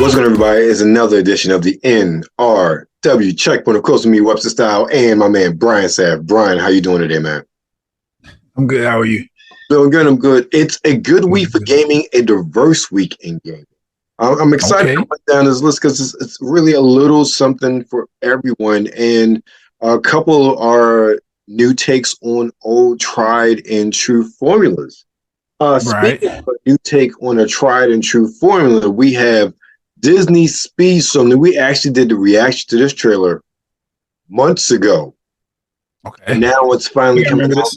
What's going on, everybody? It's another edition of the NRW Checkpoint. Of course, with me, WebsterStyle, and my man, Brian Sapph. Brian, how you doing today, man? I'm good. How are you? Doing good. I'm good. It's a good week for gaming, a diverse week in gaming. I'm excited to put down this list because it's really a little something for everyone, and a couple are new takes on old, tried, and true formulas. Speaking of a new take on a tried and true formula, we have Disney Speedstorm. We actually did the reaction to this trailer months ago. Okay. And now it's finally coming out.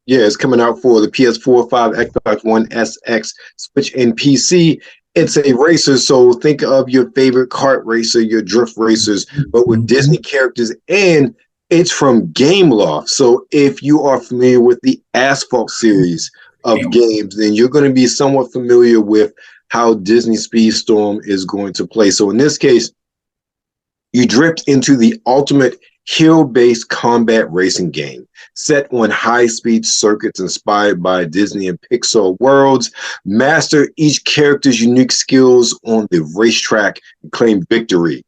Yeah, it's coming out for the PS4, 5, Xbox One, SX, Switch, and PC. It's a racer, so think of your favorite kart racer, your drift racers, but with Disney characters, and it's from Gameloft. So if you are familiar with the Asphalt series of games, then you're going to be somewhat familiar with how Disney Speedstorm is going to play. So in this case, you drift into the ultimate hill-based combat racing game set on high-speed circuits inspired by Disney and Pixar worlds. Master each character's unique skills on the racetrack and claim victory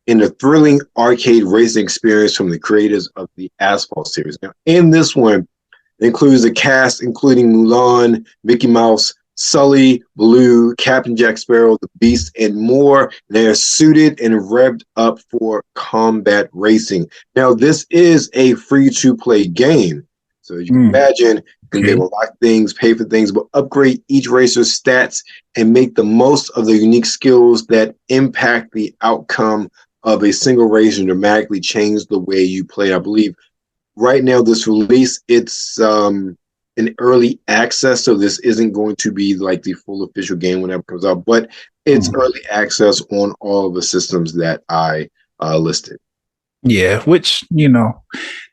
in a thrilling arcade racing experience from the creators of the Asphalt series. Now, in this one, it includes a cast including Mulan, Mickey Mouse, Sully, Baloo, Captain Jack Sparrow, the Beast, and more. They are suited and revved up for combat racing. Now, this is a free-to-play game. So as you can imagine, you can be able to lock things, pay for things, but upgrade each racer's stats and make the most of the unique skills that impact the outcome of a single race and dramatically change the way you play. I believe right now, this release, it's in early access, so this isn't going to be like the full official game whenever it comes out, but it's early access on all of the systems that I listed. Yeah, which, you know,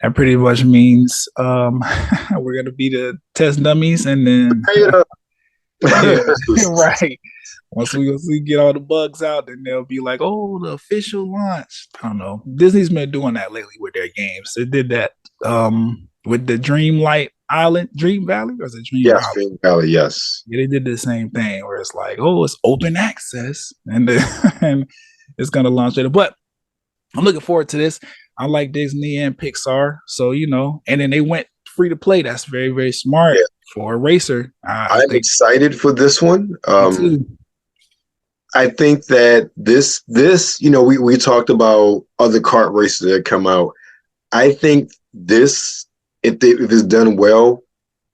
that pretty much means we're going to be the test dummies, and then right. Once we get all the bugs out, then they'll be like, oh, the official launch. I don't know. Disney's been doing that lately with their games. They did that with the Dream Valley, or is it Dream Valley? Dream Valley, yes. Yeah, they did the same thing where it's like, oh, it's open access, and and it's gonna launch later. But I'm looking forward to this. I like Disney and Pixar, so you know, and then they went free to play. That's very, very smart for a racer. I'm excited for this one. I think that this, you know, we talked about other kart races that come out. I think this, if it's done well,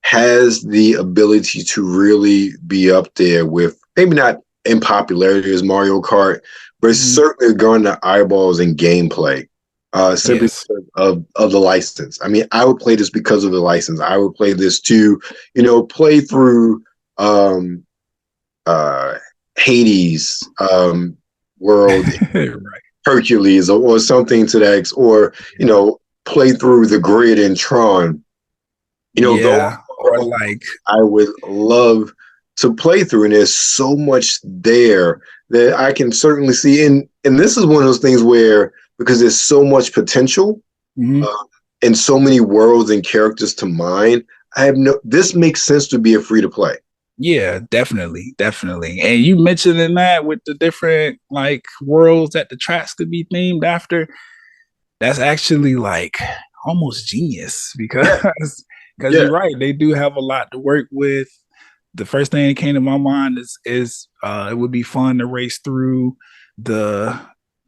has the ability to really be up there with, maybe not in popularity as Mario Kart, but it's certainly going to eyeballs and gameplay, simply because of the license. I mean, I would play this because of the license. I would play this to, you know, play through Hades world, Hercules, or something to that, or you know, play through the grid in Tron. You know, or like I would love to play through, and there's so much there that I can certainly see. And this is one of those things where, because there's so much potential and so many worlds and characters to mine, this makes sense to be a free to play. Yeah, definitely. And you mentioned in that with the different like worlds that the tracks could be themed after. That's actually like almost genius because you're right. They do have a lot to work with. The first thing that came to my mind is it would be fun to race through the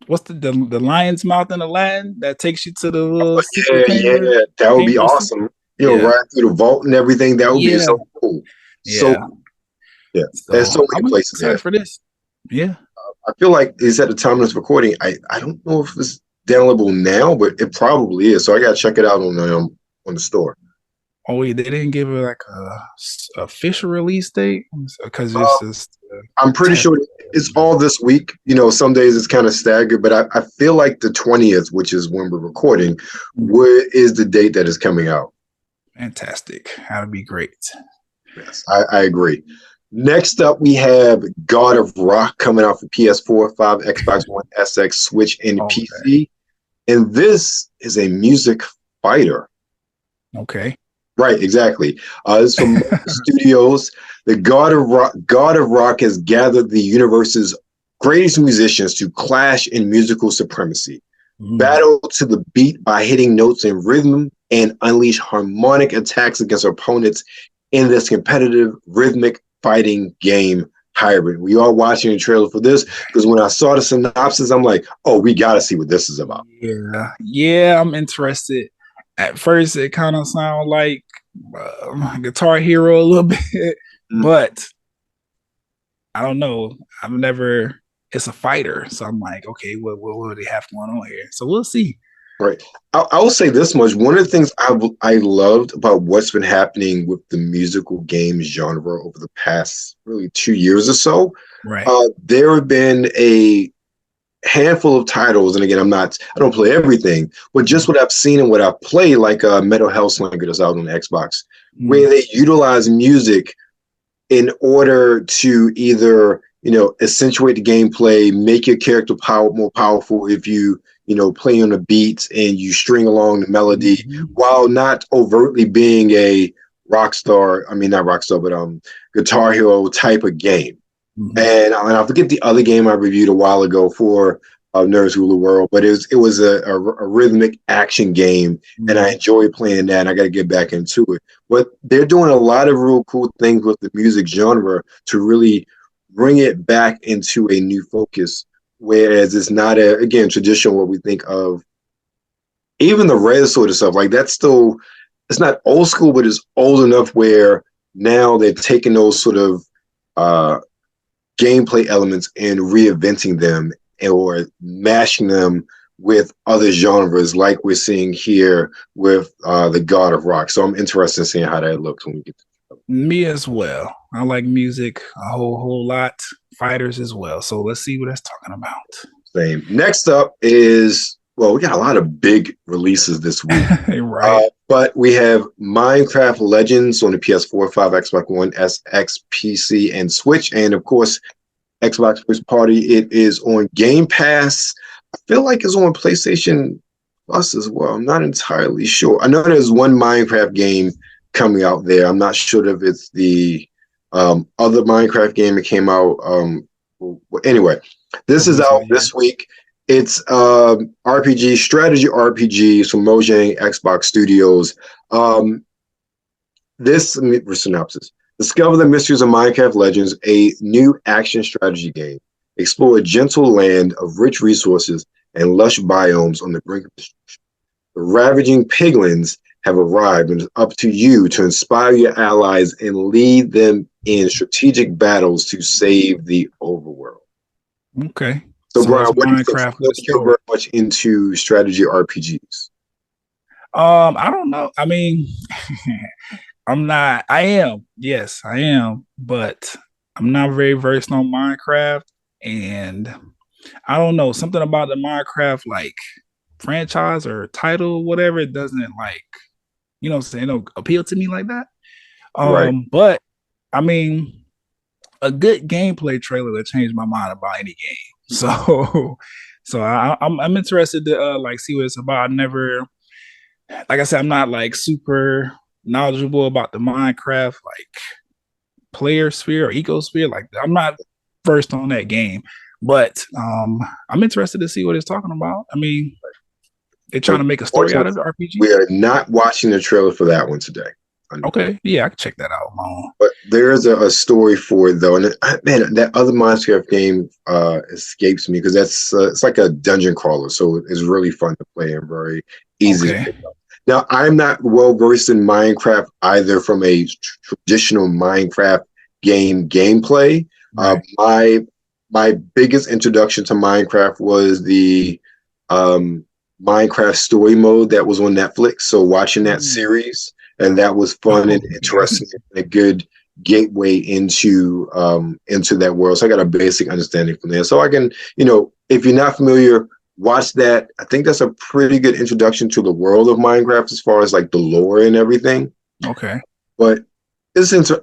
lion's mouth in Aladdin that takes you to the little that would be awesome. You know, right through the vault and everything. That would be so cool. So there's so many places there for this. Yeah, I feel like it's at the time of this recording. I don't know if it's downloadable now, but it probably is. So I gotta check it out on the store. Oh, wait, they didn't give it like a official release date because it's just. I'm pretty sure it's all this week. You know, some days it's kind of staggered, but I feel like the 20th, which is when we're recording, is the date that is coming out. Fantastic. That'd be great. Yes, I agree. Next up, we have God of Rock coming out for PS4, 5, Xbox One, SX, Switch, and PC. And this is a music fighter. Okay. Right, exactly. It's from Studios. The God of Rock has gathered the universe's greatest musicians to clash in musical supremacy, battle to the beat by hitting notes in rhythm, and unleash harmonic attacks against opponents in this competitive rhythmic fighting game hybrid. We are watching the trailer for this because when I saw the synopsis, I'm like, oh, we got to see what this is about. Yeah, I'm interested. At first, it kind of sounded like Guitar Hero a little bit, but I don't know. It's a fighter. So I'm like, okay, what do they have going on here? So we'll see. Right. I will say this much. One of the things I loved about what's been happening with the musical games genre over the past really 2 years or so, right? There have been a handful of titles, and again, I don't play everything, but just what I've seen and what I've played, like Metal Hellslinger that's out on the Xbox, where they utilize music in order to either, accentuate the gameplay, make your character more powerful if you play on the beats and you string along the melody while not overtly being a not Rockstar, but Guitar Hero type of game. And I forget the other game I reviewed a while ago for Nerds Rule the World, but it was a rhythmic action game, and I enjoyed playing that, and I got to get back into it. But they're doing a lot of real cool things with the music genre to really bring it back into a new focus, whereas it's not traditional what we think of. Even the red sort of stuff, like that's still, it's not old school, but it's old enough where now they're taking those sort of gameplay elements and reinventing them or mashing them with other genres like we're seeing here with the God of Rock. So I'm interested in seeing how that looks when we get to it. Me as well. I like music a whole lot. Fighters as well. So let's see what it's talking about. Same. Next up is, we got a lot of big releases this week. Right. But we have Minecraft Legends on the PS4, 5, Xbox One, SX, PC, and Switch. And of course, Xbox First Party. It is on Game Pass. I feel like it's on PlayStation Plus as well. I'm not entirely sure. I know there's one Minecraft game coming out there. I'm not sure if it's the other Minecraft game that came out. Anyway, this is out this week. It's RPG, strategy RPG from Mojang Xbox Studios. Synopsis. Discover the mysteries of Minecraft Legends, a new action strategy game. Explore a gentle land of rich resources and lush biomes on the brink of destruction. The ravaging piglins have arrived, and it's up to you to inspire your allies and lead them in strategic battles to save the overworld. Okay. So Brian, what do you think? You're very much into strategy RPGs. I don't know. I mean, I am. Yes, I am. But I'm not very versed on Minecraft. And I don't know. Something about the Minecraft, like, franchise or title, whatever, it doesn't, like, appeal to me like that. Right. But, I mean, a good gameplay trailer that changed my mind about any game. So I'm interested to see what it's about. Like I said, I'm not like super knowledgeable about the Minecraft like player sphere or ecosphere. Like I'm not versed on that game, but I'm interested to see what it's talking about. I mean, they're trying to make a story out of the RPG. We are not watching the trailer for that one today. Okay, yeah, I can check that out. But there is a story for it though, and that other Minecraft game escapes me because it's like a dungeon crawler, so it's really fun to play and very easy to pick up. Now, I'm not well versed in Minecraft either from a traditional Minecraft gameplay. Right. My biggest introduction to Minecraft was the Minecraft story mode that was on Netflix. So watching that series. And that was fun and interesting and a good gateway into that world. So I got a basic understanding from there. So I can, if you're not familiar, watch that. I think that's a pretty good introduction to the world of Minecraft as far as like the lore and everything. Okay. But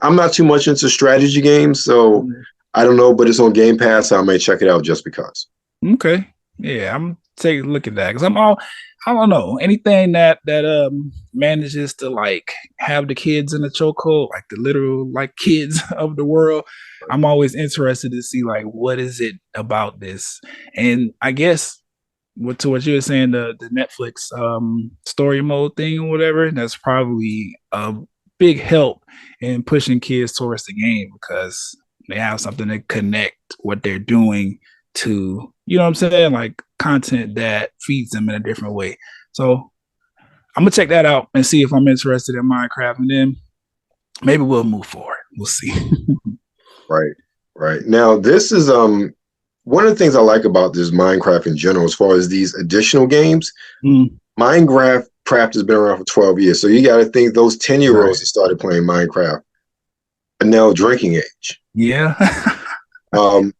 I'm not too much into strategy games, so I don't know, but it's on Game Pass. So I may check it out just because. Okay. Yeah, I'm taking a look at that because I don't know, anything that manages to like have the kids in the chokehold, like the literal like kids of the world. I'm always interested to see like what is it about this, and I guess to what you were saying, the Netflix story mode thing or whatever, that's probably a big help in pushing kids towards the game because they have something to connect what they're doing to, you know what I'm saying, like content that feeds them in a different way. So I'm gonna check that out and see if I'm interested in Minecraft, and then maybe we'll move forward. We'll see. Right, right. Now, this is one of the things I like about this Minecraft in general, as far as these additional games. Minecraft has been around for 12 years, so you got to think those 10-year-olds that started playing Minecraft are now drinking age. Yeah.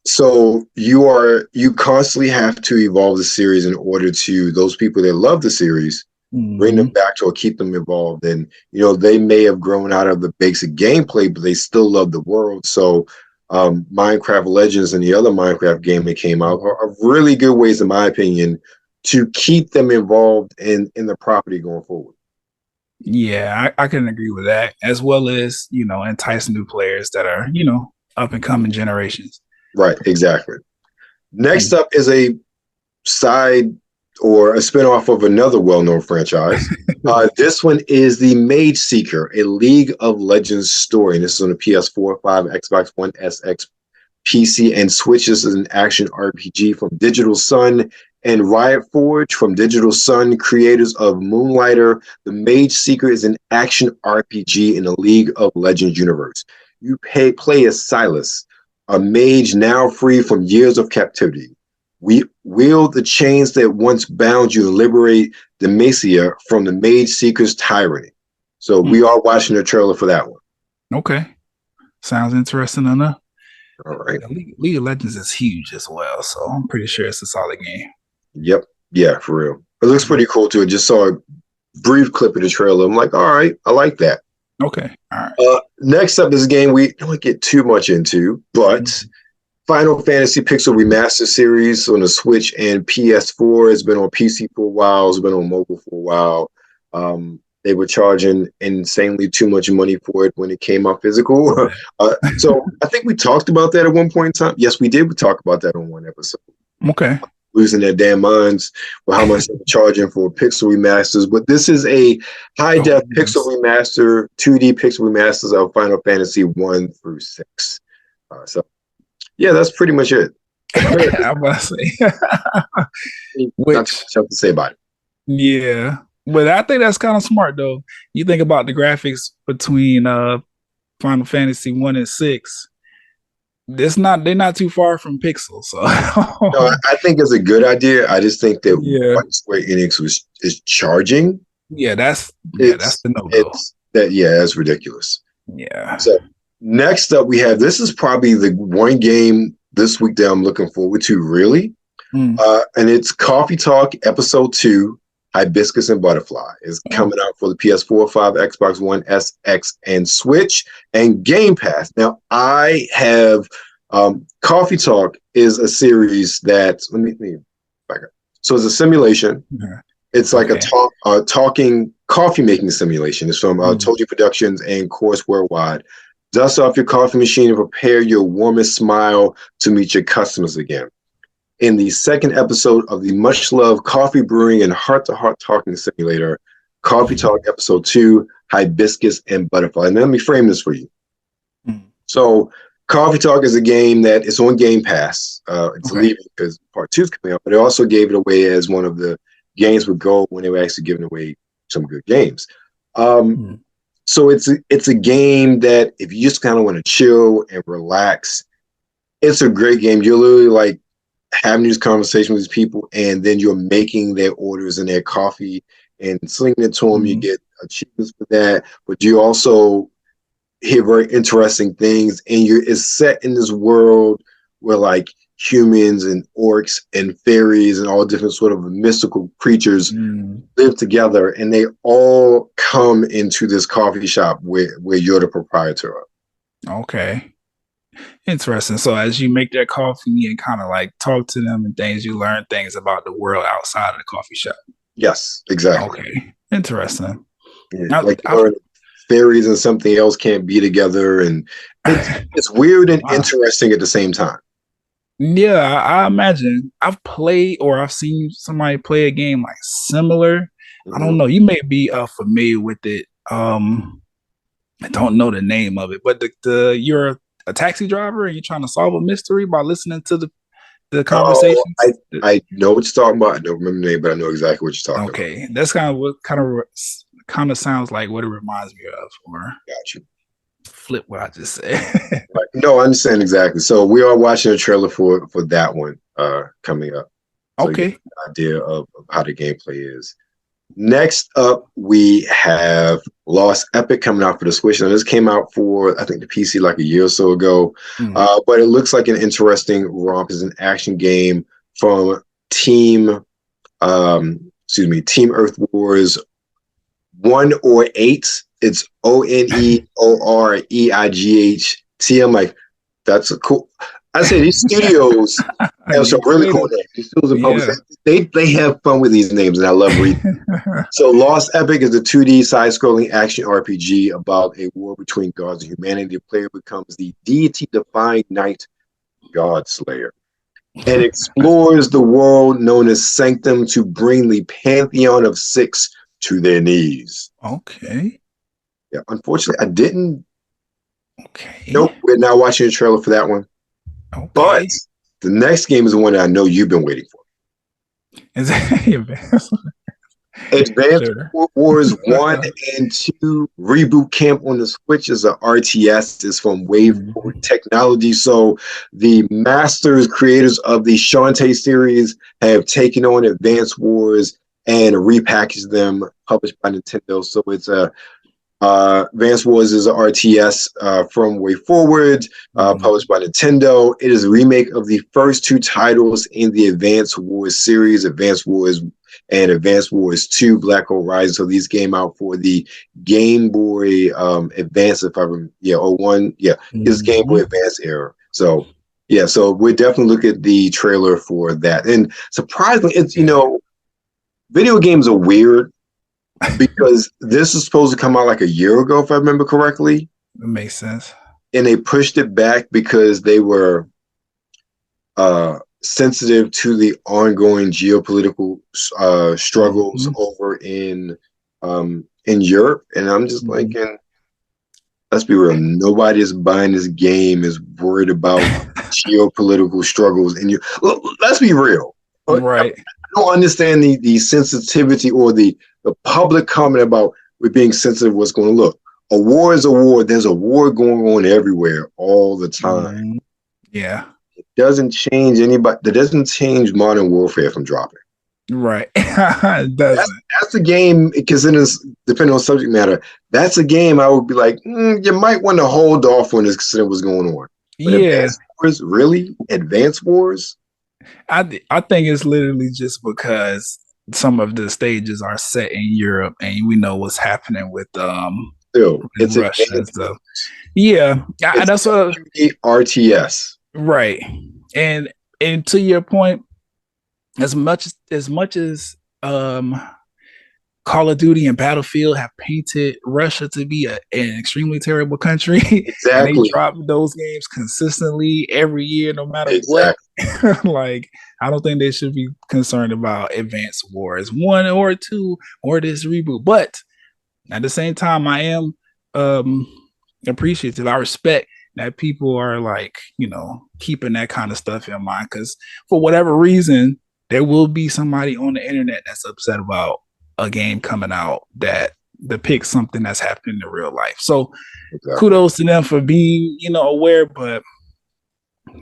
So you constantly have to evolve the series in order to those people that love the series bring them back to or keep them involved. And they may have grown out of the basic gameplay, but they still love the world. So Minecraft Legends and the other Minecraft game that came out are really good ways, in my opinion, to keep them involved in the property going forward. Yeah, I can agree with that, as well as entice new players that are up and coming generations. Right, exactly. Next up is a side or a spinoff of another well-known franchise. This one is the Mageseeker, a League of Legends story. And this is on the PS4, 5, Xbox One, SX, PC, and Switch. This is an action RPG from Digital Sun and Riot Forge. From Digital Sun, creators of Moonlighter, the Mageseeker is an action RPG in the League of Legends universe. You play as Silas, a mage now free from years of captivity. We wield the chains that once bound you to liberate Demacia from the Mageseeker's tyranny. So we are watching the trailer for that one. Okay. Sounds interesting enough. All right. League of Legends is huge as well, so I'm pretty sure it's a solid game. Yep. Yeah, for real. It looks pretty cool too. I just saw a brief clip of the trailer. I'm like, all right, I like that. Okay. All right. Next up is a game we don't get too much into, but Final Fantasy Pixel Remaster series on the Switch and PS4. It's been on PC for a while. It's been on mobile for a while. They were charging insanely too much money for it when it came out physical. So I think we talked about that at one point in time. Yes, we did. We talked about that on one episode. Okay. Losing their damn minds for how much they're charging for pixel remasters. But this is a high-def pixel remaster, 2D pixel remasters of Final Fantasy 1 through 6. So yeah, that's pretty much it. I'm about to say. Not too much to say about it. Yeah. But I think that's kind of smart though. You think about the graphics between Final Fantasy 1 and 6. They're not too far from pixels. So no, I think it's a good idea. I just think that what Square Enix is charging. Yeah, that's the no-go. That's ridiculous. Yeah. So next up, we have, this is probably the one game this week that I'm looking forward to, really. And it's Coffee Talk Episode 2, Hibiscus and Butterfly. Is coming out for the PS4, 5, Xbox One, SX, and Switch, and Game Pass. Now, I have Coffee Talk is a series that, let me back up. So it's a simulation. It's like a talking coffee making simulation. It's from Told You Productions and Course Worldwide. Dust off your coffee machine and prepare your warmest smile to meet your customers again. In the second episode of the much-loved coffee brewing and heart-to-heart talking simulator, Coffee Talk Episode 2, Hibiscus and Butterfly. Now, let me frame this for you. So, Coffee Talk is a game that is on Game Pass. It's leaving because Part 2 is coming out, but they also gave it away as one of the games with gold when they were actually giving away some good games. So it's a game that if you just kind of want to chill and relax, it's a great game. You're literally like having these conversations with these people, and then you're making their orders and their coffee and slinging it to them. You get achievements for that, but you also hear very interesting things, and it's set in this world where like humans and orcs and fairies and all different sort of mystical creatures live together, and they all come into this coffee shop where you're the proprietor of. Okay. Interesting. So as you make that coffee and kind of like talk to them and things, you learn things about the world outside of the coffee shop. Yes, exactly. Okay, interesting. Yeah, like fairies and something else can't be together, and it's weird and interesting at the same time. Yeah, I imagine. I've played or I've seen somebody play a game like similar. I don't know. You may be familiar with it. I don't know the name of it, but you're a taxi driver and you're trying to solve a mystery by listening to the conversations. I know what you're talking about. I don't remember the name, but I know exactly what you're talking about. Okay, that's kind of what kind of sounds like what it reminds me of. Or got you. Flip what I just said. Right. No, I understand exactly. So we are watching a trailer for that one coming up. So okay, you get an idea of how the gameplay is. Next up, we have Lost Epic coming out for the Switch. Now, this came out for, I think, the PC like a year or so ago. But it looks like an interesting romp. It's an action game from Team Earth Wars 1 or 8. It's ONEOREIGHT. I'm like, that's a cool. I say these studios have some really cool names. These studios and publishers, they have fun with these names, and I love reading. So Lost Epic is a 2D side-scrolling action RPG about a war between gods and humanity. The player becomes the deity-defying knight God Slayer and explores the world known as Sanctum to bring the Pantheon of Six to their knees. Okay. Yeah, unfortunately, I didn't. Okay. Nope, we're not watching the trailer for that one. Okay. But the next game is the one that I know you've been waiting for. Is that Advanced Wars 1 and 2 Reboot Camp on the Switch is a RTS. It's from Wave Forward Technology. So the masters, creators of the Shantae series have taken on Advanced Wars and repackaged them, published by Nintendo. So it's a Advance Wars is an RTS from Way Forward, published by Nintendo. It is a remake of the first two titles in the Advance Wars series, Advance Wars and Advance Wars 2, Black Hole Rising. So these came out for the Game Boy Advance, if I remember, it's Game Boy Advance era. So yeah, so we'll definitely look at the trailer for that. And surprisingly, it's video games are weird. Because this is supposed to come out like a year ago, if I remember correctly. It makes sense. And they pushed it back because they were sensitive to the ongoing geopolitical struggles over in Europe. And I'm just thinking, let's be real. Nobody is buying this game is worried about geopolitical struggles in Europe. Let's be real. Right. I don't understand the sensitivity or the public comment about it being sensitive what's going to look. A war is a war. There's a war going on everywhere all the time. Yeah. It doesn't change anybody. That doesn't change Modern Warfare from dropping. Right. It doesn't. That's a game, because it is, depending on subject matter, that's a game I would be like, you might want to hold off on this considering what's going on. But Advanced Wars, really? Advanced Wars? I think it's literally just because some of the stages are set in Europe, and we know what's happening with it's Russia and stuff. Yeah, that's what RTS. Right, and to your point, as much as Call of Duty and Battlefield have painted Russia to be an extremely terrible country. Exactly. And they drop those games consistently every year, no matter what. Like, I don't think they should be concerned about Advanced Wars 1 or 2 or this reboot. But at the same time, I am appreciative. I respect that people are like, keeping that kind of stuff in mind, because for whatever reason, there will be somebody on the internet that's upset about a game coming out that depicts something that's happening in real life. So kudos to them for being, aware, but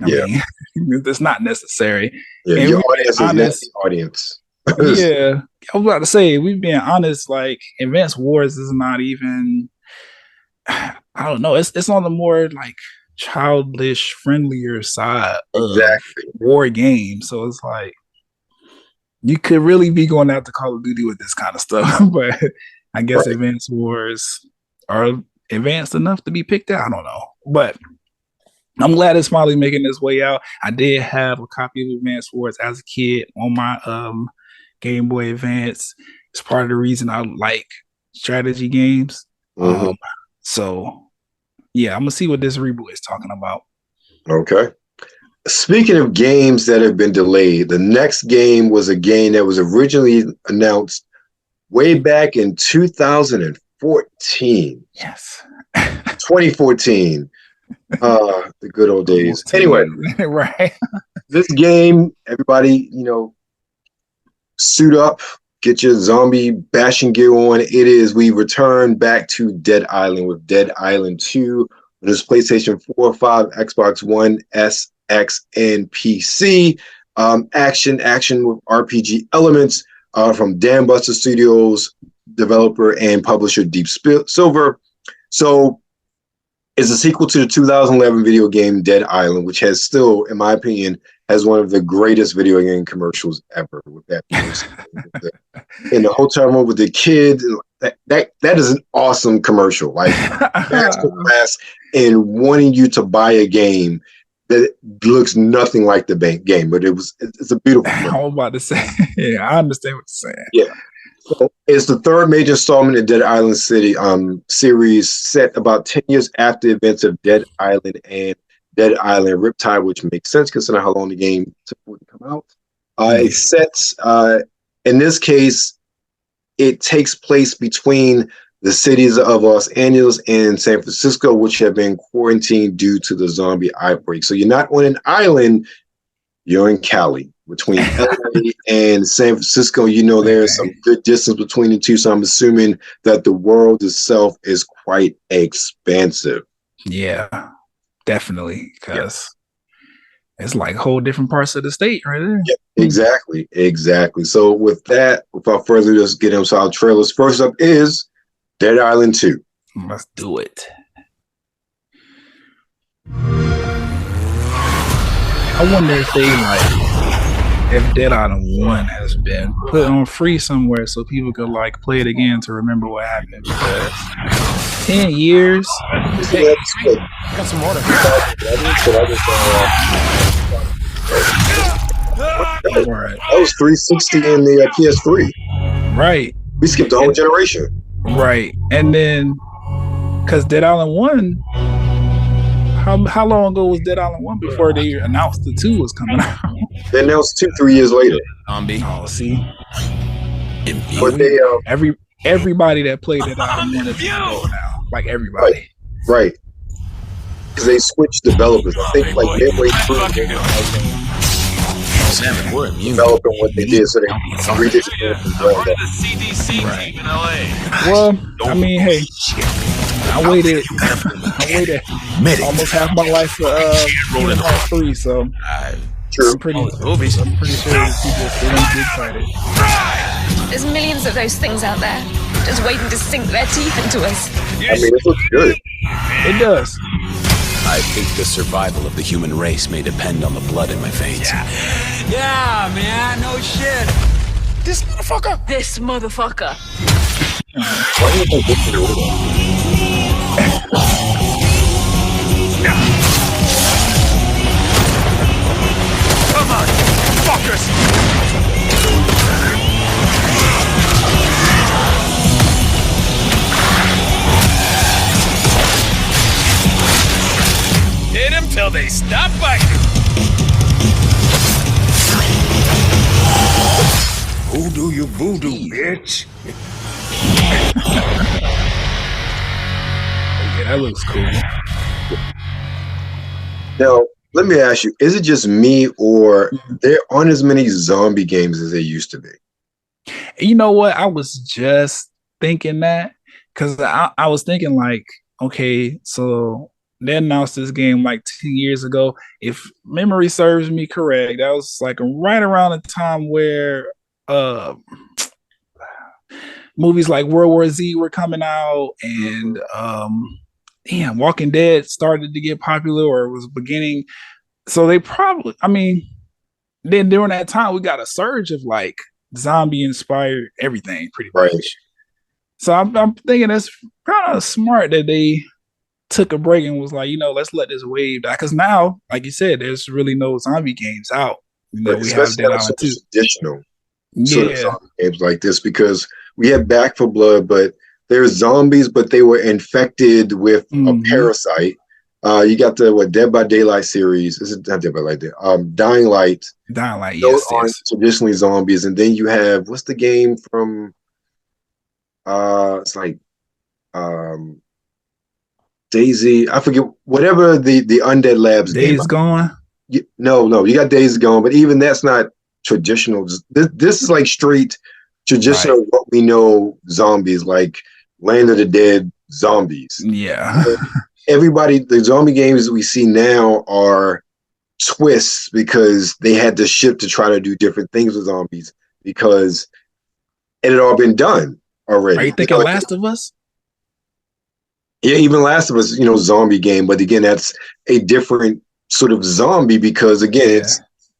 I mean, it's not necessary. Yeah, your audience is not the audience. Yeah, I was about to say, we've been honest, like Advanced Wars is not even, I don't know, it's on the more like childish, friendlier side of war games. So it's like, you could really be going out to Call of Duty with this kind of stuff, but I guess Advanced Wars are advanced enough to be picked out. I don't know, but I'm glad it's finally making its way out. I did have a copy of Advanced Wars as a kid on my Game Boy Advance. It's part of the reason I like strategy games. So yeah, I'm gonna see what this reboot is talking about. Okay. Speaking of games that have been delayed, the next game was a game that was originally announced way back in 2014. Yes. 2014. The good old days. Anyway, right. This game, everybody, suit up, get your zombie bashing gear on. We return back to Dead Island with Dead Island 2 on this PlayStation 4, 5, Xbox One, S, X, and PC. Action with RPG elements from Dambuster Studios, developer and publisher Deep Silver. So it's a sequel to the 2011 video game Dead Island, which has still, in my opinion, has one of the greatest video game commercials ever. With that, in the hotel room with the kid, that is an awesome commercial. Like masterclass in wanting you to buy a game that looks nothing like the game, but it's a beautiful game. I was about to say, yeah, I understand what you're saying. Yeah. So it's the third major installment in Dead Island City series, set about 10 years after the events of Dead Island and Dead Island Riptide, which makes sense considering how long the game took to come out. It sets, in this case, it takes place between the cities of Los Angeles and San Francisco, which have been quarantined due to the zombie outbreak. So you're not on an island, you're in Cali. Between LA and San Francisco, there's some good distance between the two. So I'm assuming that the world itself is quite expansive. Yeah, definitely. Because it's like whole different parts of the state right there. Yeah, exactly. So with that, without further ado, let's get into our trailers. First up is Dead Island 2. Let's do it. I wonder if if Dead Island 1 has been put on free somewhere so people could play it again to remember what happened. Because 10 years. Got some water. That was 360 in the PS3. Right. We skipped the whole generation. Right. And then, because Dead Island 1, how long ago was Dead Island 1 before they announced the 2 was coming out? They announced 2-3 years later. Oh, see? But they everybody that played Dead Island 1 is now. Like everybody. Right. Because they switched developers. I think midway through developing what they did, so they redid it from ground up. Right. Well, I mean, hey, I waited almost half my life for Kingdom Hearts 3, so True. I'm pretty sure people still gonna be excited. There's millions of those things out there, just waiting to sink their teeth into us. I mean, it looks good. It does. I think the survival of the human race may depend on the blood in my veins. Yeah, man, no shit. This motherfucker. Why do you think this is Come on, fuckers. Hit them till they stop biting. Voodoo, you voodoo, bitch. Yeah, that looks cool. Now, let me ask you, is it just me or there aren't as many zombie games as there used to be? You know what? I was just thinking that because I was thinking okay, so they announced this game 10 years ago. If memory serves me correct, that was right around the time where movies like World War Z were coming out, and Walking Dead started to get popular or was beginning. So they probably, then during that time we got a surge of zombie inspired everything pretty much. So I'm thinking it's kind of smart that they took a break and was let's let this wave die, because now, like you said, there's really no zombie games out. We have Dead Island 2. Traditional sort of zombie games like this, because we had Back for Blood, but they're zombies, but they were infected with a parasite. You got the Dead by Daylight series. Is it not Dead by Daylight? Dying Light. Dying Light, Those yes, aren't traditionally zombies. And then you have, what's the game from? It's like Daisy. I forget, whatever the Undead Labs game. Days Gone? No, you got Days Gone, but even that's not traditional. This is like straight traditional, what we know zombies, like Land of the Dead zombies. Yeah. Everybody, the zombie games we see now are twists because they had to shift to try to do different things with zombies because it had all been done already. Are you thinking Last of Us? Yeah, even Last of Us, zombie game. But again, that's a different sort of zombie because again,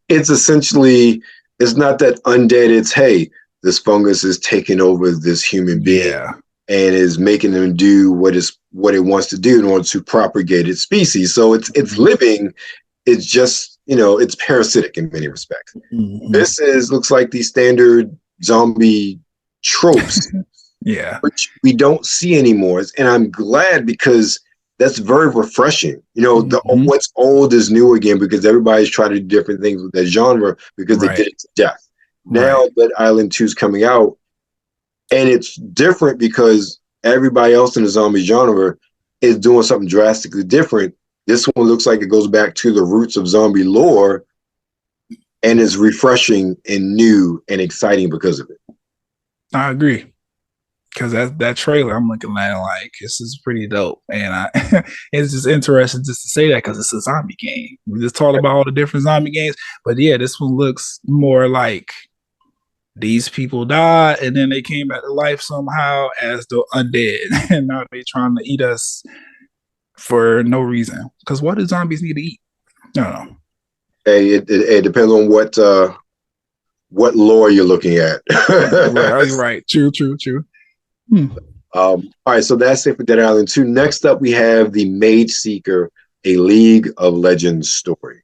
it's essentially, it's not that undead. It's, hey, this fungus is taking over this human being and is making them do what it wants to do in order to propagate its species. So it's living. It's just, it's parasitic in many respects. This looks like the standard zombie tropes, which we don't see anymore. And I'm glad because that's very refreshing. What's old is new again because everybody's trying to do different things with that genre because they did it to death. Now Dead Island 2 is coming out, and it's different because everybody else in the zombie genre is doing something drastically different. This one looks like it goes back to the roots of zombie lore and is refreshing and new and exciting because of it. I agree. Because that trailer, I'm looking at it like, this is pretty dope. And it's just interesting just to say that because it's a zombie game. We just talked about all the different zombie games. But yeah, this one looks more like these people died and then they came back to life somehow as the undead. And now they're trying to eat us for no reason. Because what do zombies need to eat? I don't know. Hey, it depends on what lore you're looking at. right. True. All right, so that's it for Dead Island 2. Next up, we have the Mageseeker, a League of Legends story.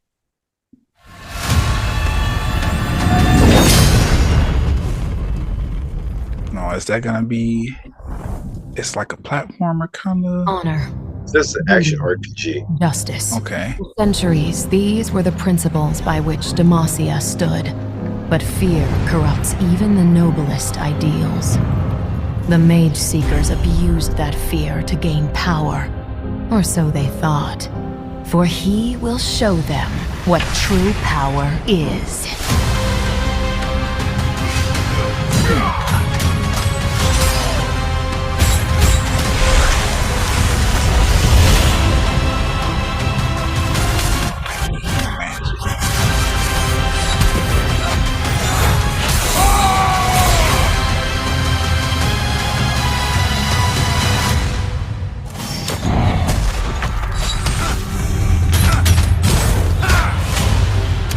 No, is that gonna be? It's like a platformer kind of. Honor. This is an action RPG. Justice. Okay. For centuries, these were the principles by which Demacia stood. But fear corrupts even the noblest ideals. The Mageseekers abused that fear to gain power. Or so they thought. For he will show them what true power is.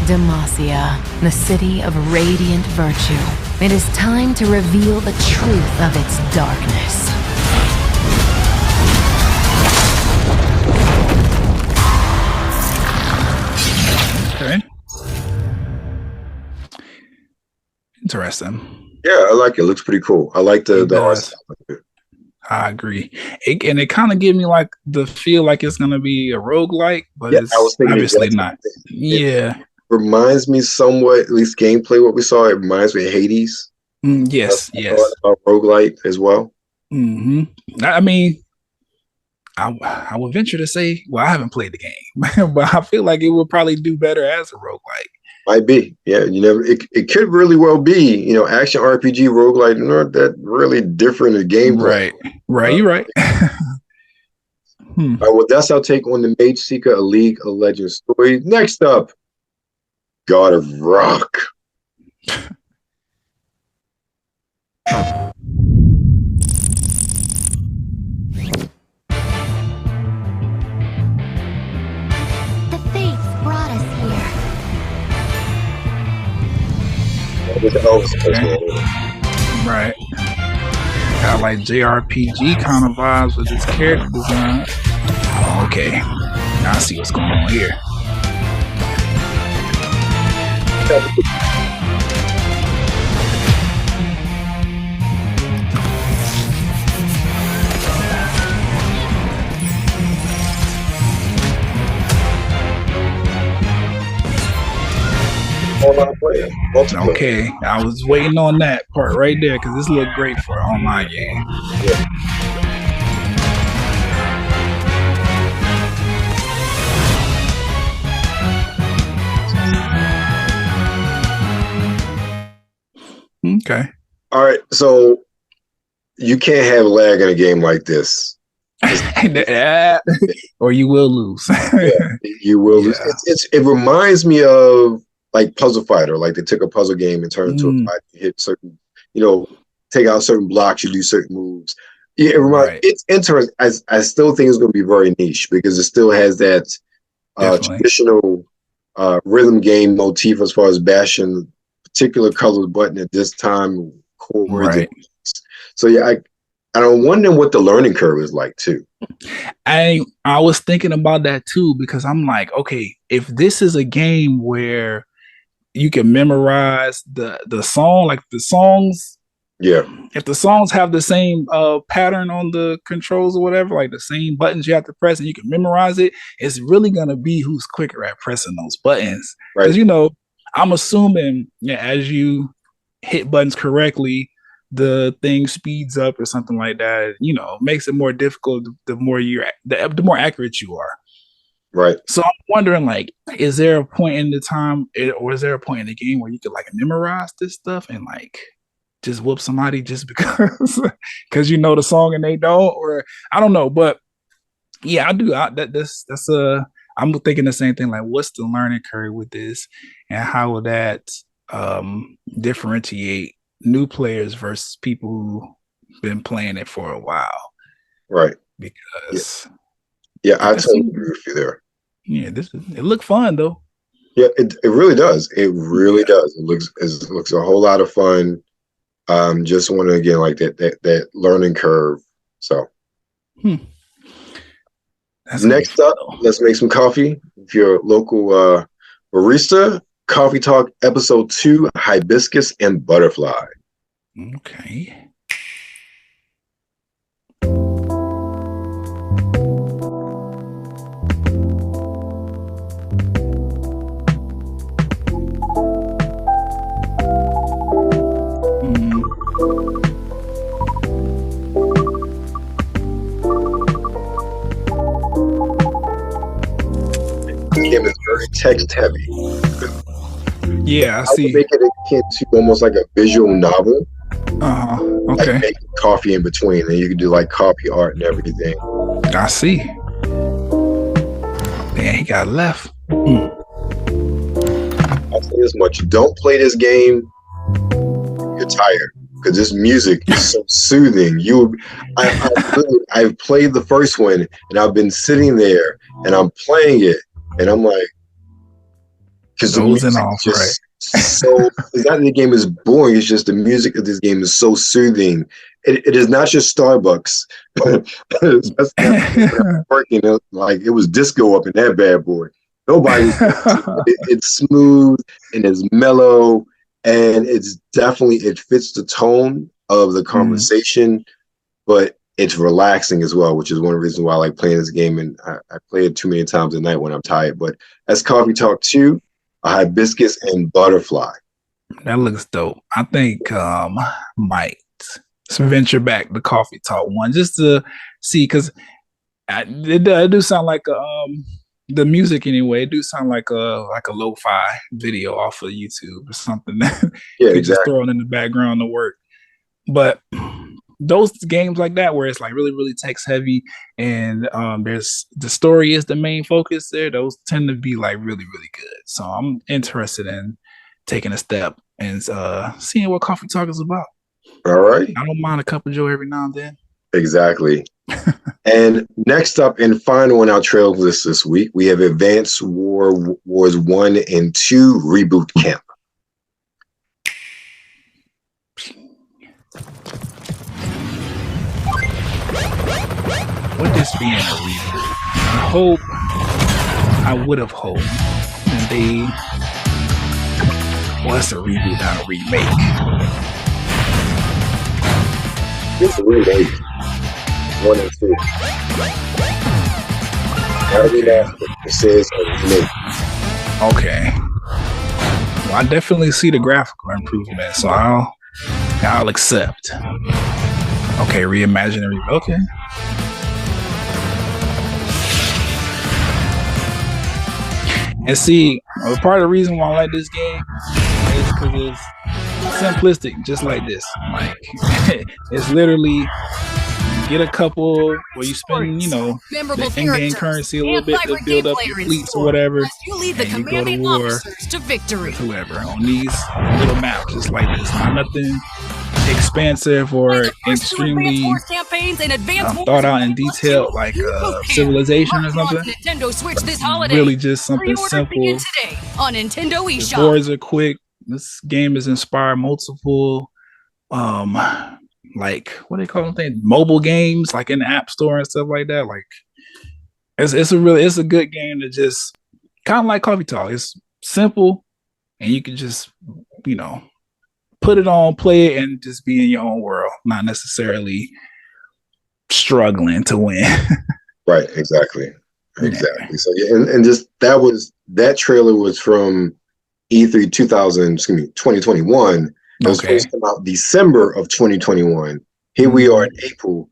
Demacia, the city of radiant virtue. It is time to reveal the truth of its darkness. Okay. Interesting. Yeah, I like it. It looks pretty cool. I like the art style. I agree. It kind of gives me like the feel like it's going to be a roguelike, but it's obviously not. Yeah. Reminds me somewhat, at least gameplay, what we saw, it reminds me of Hades. Yes. About roguelite as well. I mean, I would venture to say, well, I haven't played the game, but I feel like it would probably do better as a roguelike. Might be. Yeah, it could really well be, action RPG, roguelite, not that really different in gameplay. Right, you're right. All right, well, that's our take on the Mageseeker, a League of Legends story. Next up, God of Rock. The fates brought us here. Right. Got like JRPG kind of vibes with this character design. Okay. Now I see what's going on here. online player. Multiplayer. Okay, I was waiting on that part right there because this looked great for an online game. Yeah. Okay. All right, so you can't have lag in a game like this. Or you will lose. Yeah, you will lose. It reminds me of like Puzzle Fighter. Like they took a puzzle game and turned it into a fight. You hit certain, take out certain blocks, you do certain moves. Yeah, it's interesting. I still think it's going to be very niche because it still has that traditional rhythm game motif as far as bashing particular colored button at this time. Right. So yeah, I'm wondering what the learning curve is like too. I was thinking about that too because I'm like, okay, if this is a game where you can memorize the song, like the songs, if the songs have the same pattern on the controls or whatever, like the same buttons you have to press and you can memorize it, it's really gonna be who's quicker at pressing those buttons. Because I'm assuming as you hit buttons correctly, the thing speeds up or something like that. Makes it more difficult the more accurate you are. Right. So I'm wondering, like, is there a point in the time, or is there a point in the game where you could like memorize this stuff and like just whoop somebody just because you know the song and they don't, or I don't know, but yeah, I do. I'm thinking the same thing. Like, what's the learning curve with this, and how will that differentiate new players versus people who've been playing it for a while? Right. Because I totally agree with you there. Yeah, it looked fun though. Yeah, it really does. It really does. It looks a whole lot of fun. Just want to again like that learning curve. So next up, let's make some coffee. If you're a local barista, Coffee Talk episode 2, Hibiscus and Butterfly. Okay. This game is very text heavy. Yeah, I see. Make it akin to almost like a visual novel. Okay. Like making coffee in between, and you can do like coffee art and everything. I see. Man, he got left. I'll say this much: don't play this game. You're tired because this music is so soothing. I've played the first one, and I've been sitting there, and I'm playing it, and I'm like. Because the music is just so. It's not that the game is boring. It's just the music of this game is so soothing. It is not just Starbucks. Working like it was disco up in that bad boy. Nobody. It's smooth and it's mellow, and it fits the tone of the conversation, but it's relaxing as well, which is one of the reasons why I like playing this game. And I play it too many times a night when I'm tired. But that's Coffee Talk 2. Hibiscus and Butterfly. That looks dope. I think might venture back the Coffee Talk 1 just to see, because it do sound like the music anyway. It do sound like a lo-fi video off of YouTube or something. Yeah, exactly. Just throw it in the background to work. But those games like that where it's like really, really text heavy and there's the story is the main focus there, those tend to be like really, really good. So I'm interested in taking a step and seeing what Coffee Talk is about. All right. I don't mind a cup of joe every now and then. Exactly. And next up and final on our trail list this week, we have Advanced Wars 1 and 2 Reboot Camp. With this being a reboot, I would have hoped that it's a reboot, not a remake. It's a remake. 1 and 2. Not a remaster. It says a remake. Okay. Well, I definitely see the graphical improvement, so I'll accept. Okay, reimagining. Okay. And see, part of the reason why I like this game is because it's simplistic, just like this. Like, it's literally get a couple where you spend, the in-game currency a little bit to build up your fleets or whatever, and you go to war with whoever on these little maps, just like this. Not nothing expansive or extremely thought out in detail, like Civilization or something. Really just something simple. The boards are quick. This game has inspired multiple like what do they call them things? Mobile games, like in the App Store and stuff like that. Like it's a good game to just kind of like Coffee Talk. It's simple and you can just, put it on, play it, and just be in your own world, not necessarily struggling to win. Right, exactly. So yeah, and just that trailer was from E3 2021. It was supposed to come out December of 2021. Here we are in April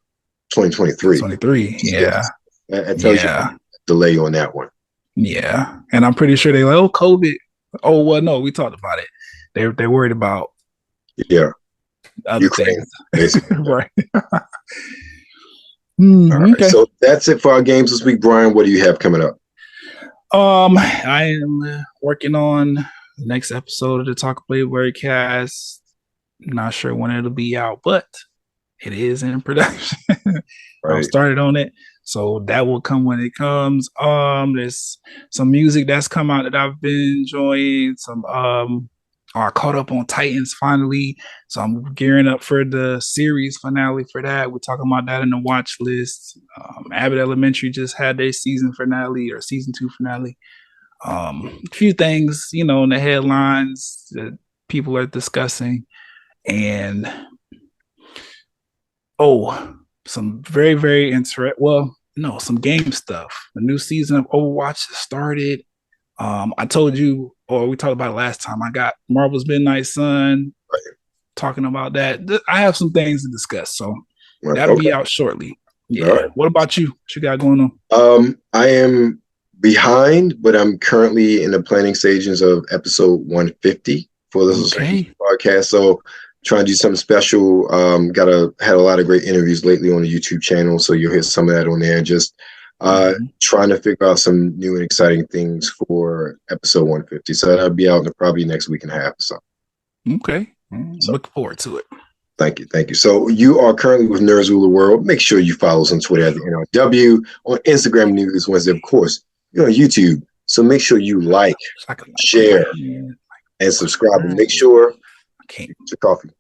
2023. 23, yeah. That tells you a delay on that one. Yeah, and I'm pretty sure they're like, COVID. Oh, well, no, we talked about it. They're worried about other Ukraine, things. Basically. Right. All right, okay. So that's it for our games this week. Brian, what do you have coming up? I am working on the next episode of the Talk+Play WebsterStyle. Not sure when it'll be out, but it is in production. I started on it, so that will come when it comes. There's some music that's come out that I've been enjoying. I caught up on Titans finally, so I'm gearing up for the series finale for that. We're talking about that in the watch list. Abbott Elementary just had their season finale or season 2 finale. A few things, in the headlines that people are discussing, and some very, very some game stuff. The new season of Overwatch started. I told you, or we talked about it last time, I got Marvel's Midnight Sun, talking about that. I have some things to discuss, so that'll be out shortly. Yeah. Right. What about you? What you got going on? I am behind, but I'm currently in the planning stages of episode 150 for this podcast. So trying to do something special. Had a lot of great interviews lately on the YouTube channel, so you'll hear some of that on there. Just trying to figure out some new and exciting things for episode 150. So that'll be out in probably next week and a half or so. Okay. So, looking forward to it. Thank you. So you are currently with Nerds Rule the World. Make sure you follow us on Twitter at the NRW, on Instagram News Wednesday, of course. You're on YouTube. So make sure you like, share, and subscribe. And make sure you get your coffee.